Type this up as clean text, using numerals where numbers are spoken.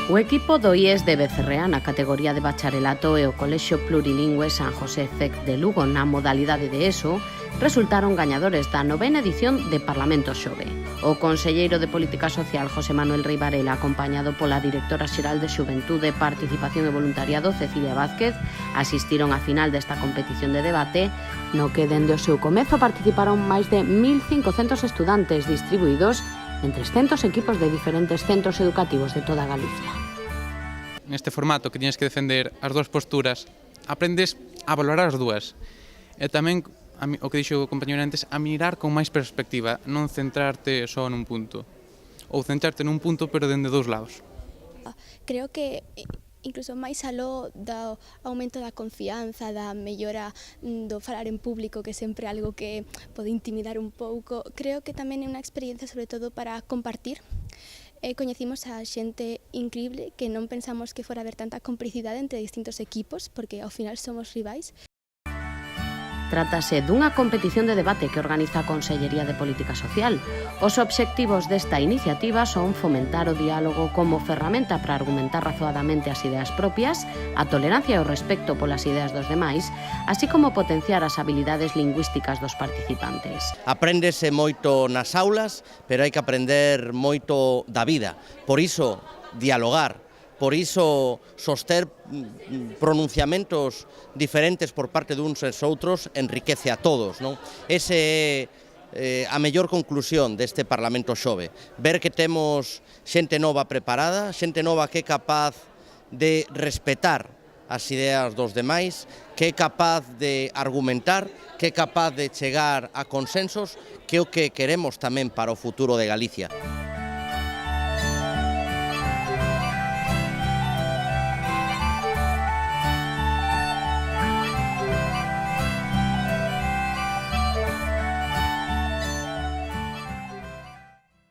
O equipo do IES de Becerreá na categoría de bacharelato e o Colexio Plurilingüe San José CEC de Lugo na modalidade de ESO resultaron gañadores da 9ª edición de Parlamento Xove. O conselleiro de Política Social José Manuel Rei Varela, acompañado pola directora xeral de Xuventude, Participación e Voluntariado Cecilia Vázquez, asistiron á final desta competición de debate no que dende o seu comezo participaron máis de 1.500 estudantes distribuídos en 300 equipos de diferentes centros educativos de toda Galicia. Neste formato que tienes que defender as dúas posturas, aprendes a valorar as dúas. E tamén, o que dixo o compañero antes, a mirar con máis perspectiva, non centrarte só nun punto. Ou centrarte nun punto, pero dende dous lados. Creo que incluso máis aló do aumento da confianza, da mellora do falar en público, que é sempre algo que pode intimidar un pouco, creo que tamén é unha experiencia sobre todo para compartir. Coñecimos a xente increíble que non pensamos que fora haber tanta complicidade entre distintos equipos, porque ao final somos rivais. Trátase dunha competición de debate que organiza a Consellería de Política Social. Os obxectivos desta iniciativa son fomentar o diálogo como ferramenta para argumentar razoadamente as ideas propias, a tolerancia e o respecto polas ideas dos demais, así como potenciar as habilidades lingüísticas dos participantes. Apréndese moito nas aulas, pero hai que aprender moito da vida. Por iso, dialogar. Por iso, soster pronunciamentos diferentes por parte duns e outros enriquece a todos, non? Ese é a mellor conclusión deste Parlamento Xove. Ver que temos xente nova preparada, xente nova que é capaz de respetar as ideas dos demais, que é capaz de argumentar, que é capaz de chegar a consensos, que é o que queremos tamén para o futuro de Galicia.